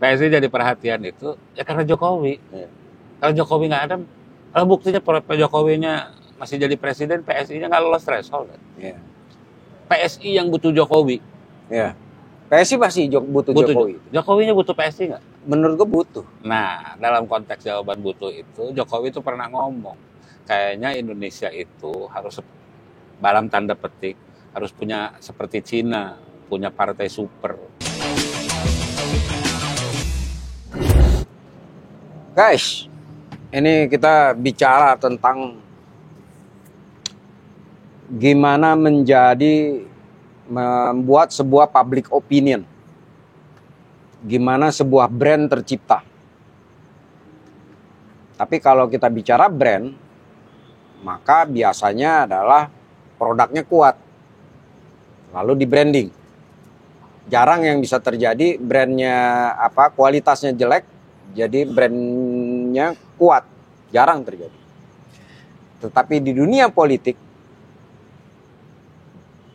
PSI jadi perhatian itu ya karena Jokowi. Iya. Kalau Jokowi nggak ada, kalau buktinya Pak Jokowinya masih jadi presiden, PSI-nya nggak lolos threshold. Iya. PSI yang butuh Jokowi. Iya. PSI masih butuh Jokowi. Jokowinya butuh PSI nggak? Menurut gue butuh. Nah, dalam konteks jawaban butuh itu, Jokowi itu pernah ngomong, kayaknya Indonesia itu harus dalam tanda petik harus punya seperti Cina, punya partai super. Guys, ini kita bicara tentang gimana membuat sebuah public opinion. Gimana sebuah brand tercipta. Tapi kalau kita bicara brand, maka biasanya adalah produknya kuat, lalu di branding. Jarang yang bisa terjadi brandnya kualitasnya jelek, jadi brandnya kuat. Jarang terjadi. Tetapi di dunia politik,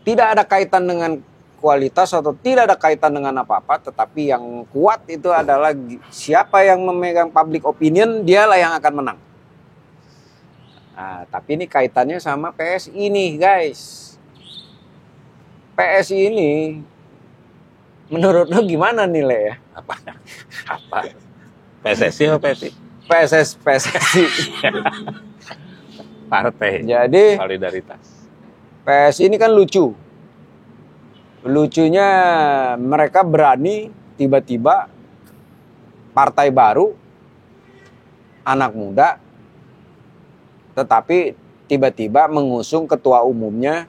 tidak ada kaitan dengan kualitas atau tidak ada kaitan dengan apa-apa, tetapi yang kuat itu adalah siapa yang memegang public opinion, dialah yang akan menang. Nah, tapi ini kaitannya sama PSI nih guys. PSI ini menurut lo gimana nilai ya? Apa? PSSI atau PSI? PSSI. Partai. Jadi solidaritas. PSI ini kan lucu. Lucunya mereka berani tiba-tiba partai baru, anak muda, tetapi tiba-tiba mengusung ketua umumnya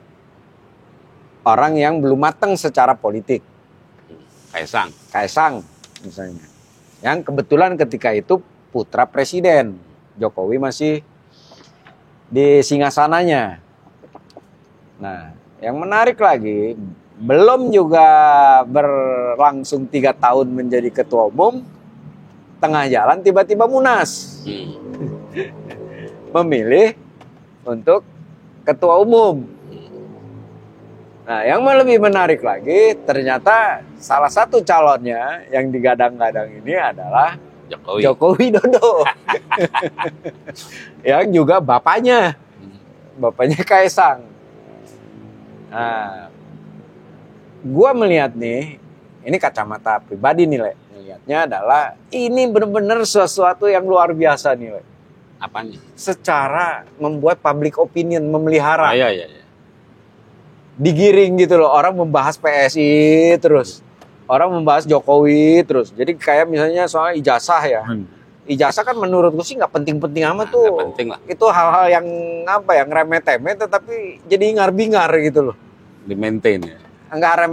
orang yang belum matang secara politik. Kaisang misalnya. Yang kebetulan ketika itu putra presiden. Jokowi masih di singgasananya. Nah, yang menarik lagi, belum juga berlangsung 3 tahun menjadi ketua umum, tengah jalan tiba-tiba munas. Memilih untuk ketua umum. Nah, yang lebih menarik lagi, ternyata salah satu calonnya yang digadang-gadang ini adalah Joko Widodo. Yang juga bapaknya Kaisang. Nah, gua melihat nih, ini kacamata pribadi nih, Le. Melihatnya adalah ini benar-benar sesuatu yang luar biasa nih, Le. Apanya? Secara membuat public opinion, memelihara. Iya. Digiring gitu loh, orang membahas PSI terus. Orang membahas Jokowi terus. Jadi kayak misalnya soal ijazah ya. Ijazah kan menurutku sih nggak penting-penting amat tuh. Nggak penting lah. Itu hal-hal yang yang remeh-temeh, tetapi jadi ingar-bingar gitu loh. Di-maintain ya. Enggak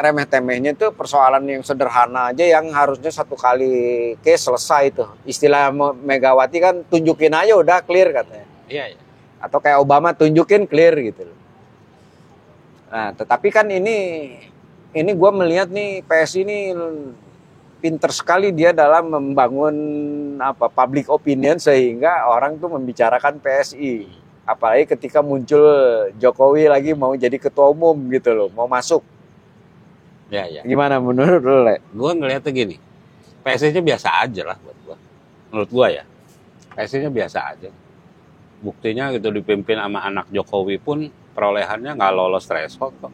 remeh-temehnya itu persoalan yang sederhana aja yang harusnya satu kali case selesai tuh. Istilah Megawati kan tunjukin aja udah clear katanya. Iya. Atau kayak Obama tunjukin clear gitu loh. Nah, tetapi kan ini gue melihat nih PSI ini pinter sekali dia dalam membangun public opinion sehingga orang tuh membicarakan PSI. Apalagi ketika muncul Jokowi lagi mau jadi ketua umum gitu loh, mau masuk. Ya. Gimana menurut lo, Le? Gue ngeliatnya gini, PSI-nya biasa aja lah buat gue. Menurut gue ya, PSI-nya biasa aja. Buktinya gitu dipimpin sama anak Jokowi pun perolehannya nggak lolos threshold kok.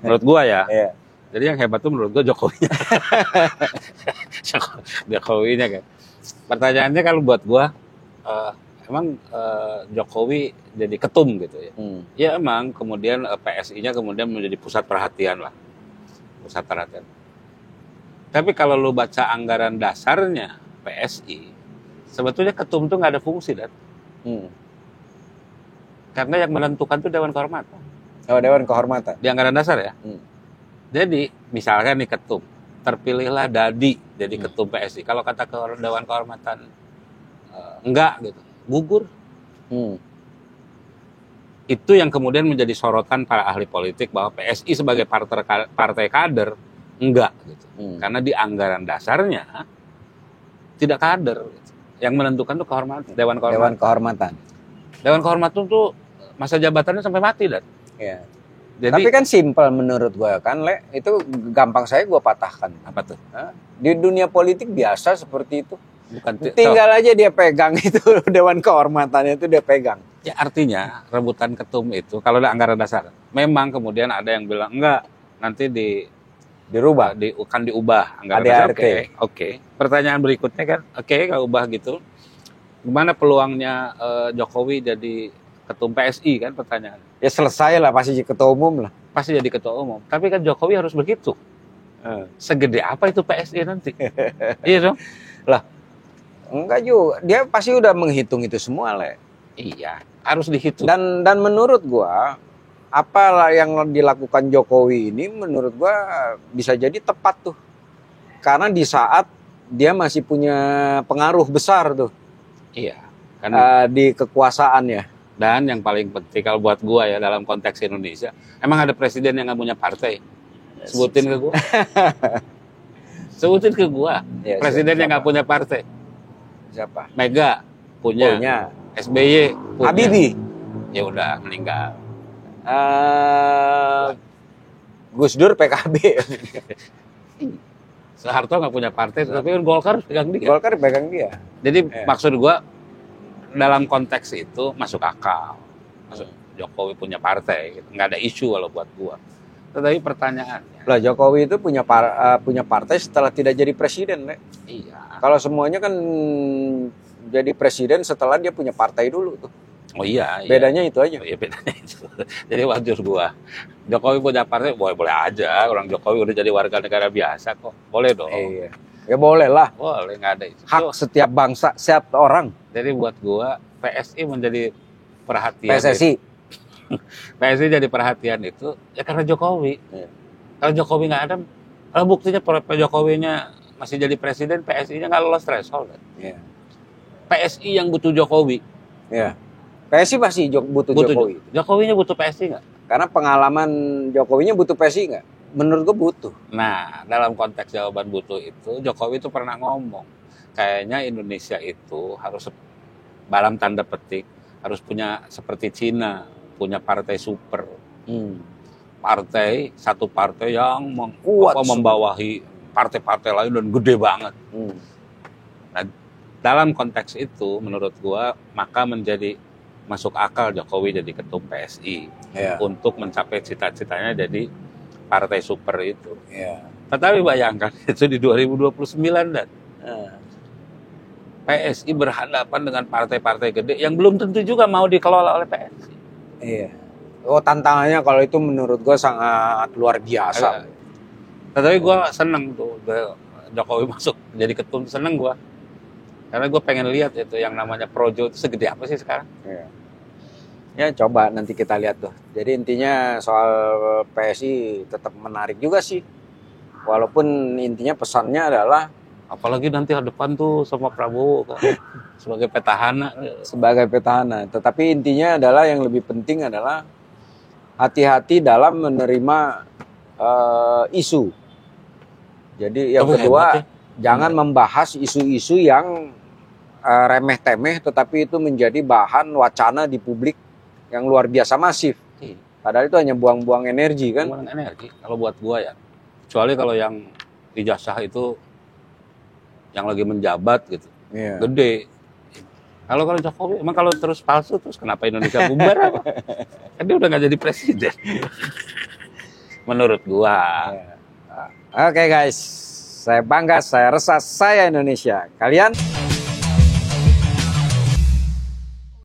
Menurut gue ya. Iya. Jadi yang hebat tuh menurut gue Jokowinya. Jokowinya kan. Pertanyaannya kalau buat gue, emang Jokowi jadi ketum gitu ya. Ya emang kemudian PSI-nya kemudian menjadi pusat perhatian lah. Pusat perhatian. Tapi kalau lu baca anggaran dasarnya PSI, sebetulnya ketum tuh nggak ada fungsi, Dan. Karena yang menentukan tuh Dewan Kehormatan. Oh, Dewan Kehormatan. Di anggaran dasar ya. Jadi misalkan nih ketum, terpilihlah Dadi jadi ketum PSI. Kalau kata Dewan Kehormatan enggak gitu, gugur. Itu yang kemudian menjadi sorotan para ahli politik bahwa PSI sebagai partai kader enggak gitu. Karena di anggaran dasarnya tidak kader. Gitu. Yang menentukan tuh kehormatan, Dewan Kehormatan. Dewan Kehormatan. Dewan Kehormatan tuh masa jabatannya sampai mati, Dan. Iya. Jadi, tapi kan simpel menurut gue kan, Le. Itu gampang saya gue patahkan. apa tuh? Di dunia politik biasa seperti itu. Bukan Tinggal aja dia pegang itu Dewan Kehormatannya itu dia pegang. Ya artinya rebutan ketum itu kalau ada anggaran dasar, memang kemudian ada yang bilang enggak, nanti Dirubah. kan diubah anggaran dasar. ADRT. Oke. Pertanyaan berikutnya kan, oke kalau ubah gitu, gimana peluangnya Jokowi jadi ketum PSI kan pertanyaan? Ya selesai lah, pasti jadi ketua umum lah. Pasti jadi ketua umum. Tapi kan Jokowi harus begitu. Segede apa itu PSI nanti? Iya dong. Lah, enggak juga. Dia pasti udah menghitung itu semua, Le. Iya, harus dihitung. Dan menurut gua, apa yang dilakukan Jokowi ini menurut gua bisa jadi tepat tuh. Karena di saat dia masih punya pengaruh besar tuh. Iya. Kan Di kekuasaannya. dan yang paling penting kalau buat gua ya dalam konteks Indonesia, emang ada presiden yang nggak punya partai? Sebutin ke gua. Sebutin ke gua. Ya, Presiden yang nggak punya partai. Siapa? Mega punya. SBY punya. Habibie. Ya udah meninggal. Gus Dur PKB. Soeharto nggak punya partai, tapi kan Golkar pegang dia. Golkar pegang dia. Jadi maksud gua dalam konteks itu masuk akal. Jokowi punya partai, gitu. Nggak ada isu kalau buat gua. Tetapi pertanyaannya. Lah Jokowi itu punya partai setelah tidak jadi presiden, Le. Iya. Kalau semuanya kan jadi presiden setelah dia punya partai dulu tuh. Oh iya. Bedanya itu aja. Iya bedanya itu. Jadi wajar gua. Jokowi punya partai boleh aja. Orang Jokowi udah jadi warga negara biasa kok. Boleh dong. Iya. Ya boleh lah. Boleh, nggak ada itu. Hak setiap bangsa, setiap orang. Jadi buat gua PSI menjadi perhatian. PSSI. PSI jadi perhatian itu ya karena Jokowi. Iya. Kalau Jokowi nggak ada, kalau buktinya Pak Jokowinya masih jadi presiden, PSI-nya nggak lolos threshold. Iya. PSI yang butuh Jokowi. Iya. PSI masih butuh Jokowi. Jokowinya butuh PSI nggak? Karena pengalaman Jokowinya butuh PSI nggak? Menurut gue butuh. Nah, dalam konteks jawaban butuh itu, Jokowi itu pernah ngomong, kayaknya Indonesia itu harus dalam tanda petik harus punya seperti Cina, punya partai super. Satu partai yang kuat, membawahi partai-partai lain dan gede banget. Nah, dalam konteks itu, menurut gua, maka menjadi masuk akal Jokowi jadi ketum PSI untuk mencapai cita-citanya jadi partai super itu. Tetapi bayangkan itu di 2029 dan PSI berhadapan dengan partai-partai gede yang belum tentu juga mau dikelola oleh PSI. Iya. Oh, tantangannya kalau itu menurut gue sangat luar biasa. Tetapi gue seneng tuh Jokowi masuk jadi ketum, seneng gue. Karena gue pengen lihat itu yang namanya Projo itu segede apa sih sekarang. Iya. Ya coba nanti kita lihat tuh. Jadi intinya soal PSI tetap menarik juga sih. Walaupun intinya pesannya adalah apalagi nanti ke depan tuh sama Prabowo kan, sebagai petahana. Sebagai petahana. Tetapi intinya adalah yang lebih penting adalah hati-hati dalam menerima isu. Jadi yang kedua, jangan membahas isu-isu yang remeh-temeh, tetapi itu menjadi bahan wacana di publik yang luar biasa masif. Padahal itu hanya buang-buang energi kan. Buang energi. Kalau buat gua ya, kecuali kalau yang ijazah itu yang lagi menjabat gitu, gede. Kalau Jokowi, emang kalau terus palsu terus kenapa Indonesia bubar apa? Kan dia udah nggak jadi presiden. Menurut gua. Oke guys, saya bangga, saya resah, saya Indonesia. Kalian?